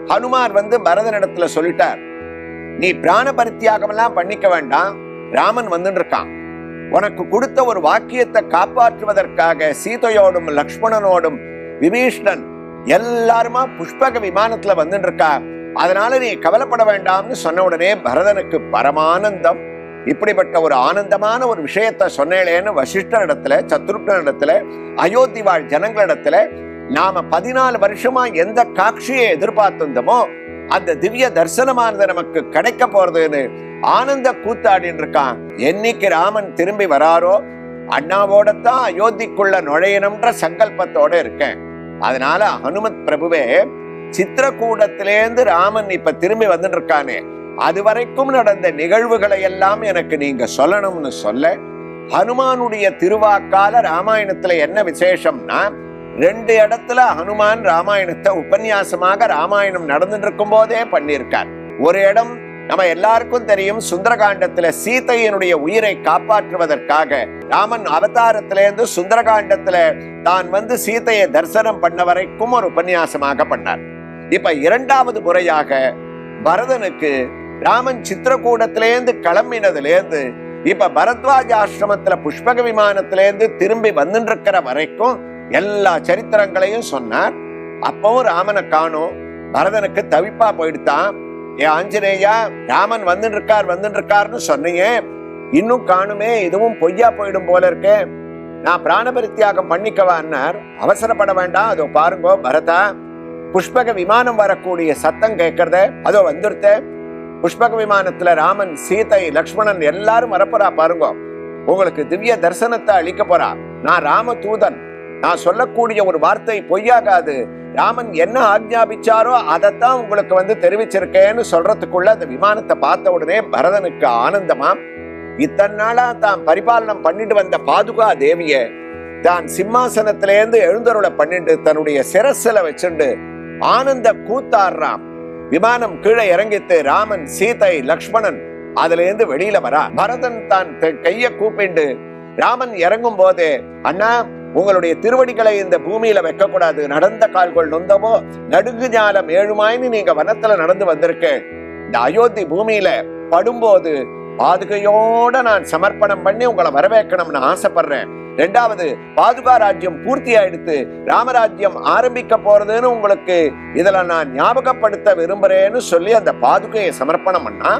ஹனுமார் பரதனிடத்துல சொல்லிட்டார், நீ பிராண பரித்தியாகம் எல்லாம் பண்ணிக்க வேண்டாம், ராமன் வந்துட்டு இருக்கான். உனக்கு கொடுத்த ஒரு வாக்கியத்தை காப்பாற்றுவதற்காக சீதையோடும் லக்ஷ்மணனோடும் விபீஷ்ணன் எல்லாருமா புஷ்பக விமானத்துல வந்துட்டு இருக்கா, அதனால நீ கவலைப்பட வேண்டாம்னு சொன்ன உடனே பரதனுக்கு பரமானந்தம். இப்படிப்பட்ட ஒரு ஆனந்தமான ஒரு விஷயத்த சொன்னேன்னு வசிஷ்டரிடத்துல, சத்ருக்னிடத்துல, அயோத்தி வாழ் ஜனங்களிடத்துல நாம 14 வருஷமா எந்த காட்சியை எதிர்பார்த்திருந்தோமோ அந்த திவ்ய தரிசனமானது நமக்கு கிடைக்க போறதுன்னு ஆனந்த கூத்தாடின்னு இருக்கான். என்னைக்கு ராமன் திரும்பி வராரோ அண்ணாவோடத்தான் அயோத்திக்குள்ள நுழையணும்ன்ற சங்கல்பத்தோட இருக்கேன். அதனால ஹனுமத் பிரபுவே, சித்திரக்கூடத்திலேருந்து ராமன் இப்ப திரும்பி வந்துட்டு இருக்கானே, அது வரைக்கும் நடந்த நிகழ்வுகளை எல்லாம் எனக்கு நீங்க சொல்லணும்னு சொல்ல, ஹனுமானுடைய திருவாக்கால ராமாயணத்துல என்ன விசேஷம்னா, 2 இடத்துல ஹனுமான் ராமாயணத்தை உபன்யாசமாக ராமாயணம் நடந்துட்டு இருக்கும் போதே பண்ணியிருக்கார். ஒரு இடம் நம்ம எல்லாருக்கும் தெரியும், சுந்தரகாண்டத்துல சீதையினுடைய உயிரை காப்பாற்றுவதற்காக ராமன் அவதாரத்திலேருந்து சுந்தரகாண்டத்துல தான் சீதையை தரிசனம் பண்ண வரைக்கும் ஒரு உபன்யாசமாக பண்ணார். இப்ப 2வது முறையாக பரதனுக்கு ராமன் சித்திரக்கூடத்திலேருந்து கிளம்பினதுலேருந்து இப்ப பரத்வாஜ ஆசிரமத்துல புஷ்பக விமானத்திலேருந்து திரும்பி வந்துட்டு இருக்கிற வரைக்கும் எல்லா சரித்திரங்களையும் சொன்னார். அப்பவும் ராமனை காணோம். பரதனுக்கு தவிப்பா போயிடுத்தான். ஏ ஆஞ்சநேயா, ராமன் வந்துட்டு இருக்காருன்னு சொன்னீங்க, இன்னும் காணுமே, இதுவும் பொய்யா போயிடும் போல இருக்கே, நான் பிராணபரித்தியாகம் பண்ணிக்கவான்னார். அவசரப்பட வேண்டாம், அதோ பாருங்கோ பரதா, புஷ்பக விமானம் வரக்கூடிய சத்தம் கேட்கறத, அதோ வந்துருத்த. புஷ்பக விமானத்துல ராமன், சீதை, லக்ஷ்மணன் எல்லாரும் வரப்போறா பாருங்க. உங்களுக்கு திவ்ய தரிசனத்தை அளிக்க போறா. நான் ராம தூதன், நான் சொல்லக்கூடிய ஒரு வார்த்தை பொய்யாகாது. ராமன் என்ன ஆக்ஞாபிச்சாரோ அதைத்தான் உங்களுக்கு தெரிவிச்சிருக்கேன்னு சொல்றதுக்குள்ள அந்த விமானத்தை பார்த்த உடனே பரதனுக்கு ஆனந்தமா, இத்தனை நாளா தான் பரிபாலனம் பண்ணிட்டு வந்த பாதுகா தேவிய தான் சிம்மாசனத்திலேருந்து எழுந்தருளை பண்ணிட்டு தன்னுடைய சிரஸ்ல வச்சுண்டு ஆனந்த கூத்தாடுறான். விமானம் கீழே இறங்கிட்டு ராமன், சீதை, லக்ஷ்மணன் அதுல இருந்து வெளியில வரா. பரதன் தான் கைய கூப்பிண்டு ராமன் இறங்கும் போதே, அண்ணா உங்களுடைய திருவடிகளை இந்த பூமியில வைக்க கூடாது, நடந்த கால்கள் நொந்தவோ நடுங்கு ஞாலம் 7 நீங்க வனத்துல நடந்து வந்திருக்க, இந்த அயோத்தி பூமியில படும்போது பாதுகையோட நான் சமர்ப்பணம் பண்ணி உங்களை வரவேற்கணும்னு ஆசைப்படுறேன். 2வது, பாதுகா ராஜ்யம் பூர்த்தி ஆயிடுத்து, ராமராஜ்யம் ஆரம்பிக்க போறதுன்னு உங்களுக்கு இதுல நான் ஞாபகப்படுத்த விரும்புறேன்னு சொல்லி அந்த பாதுகையை சமர்ப்பணம் பண்ணா.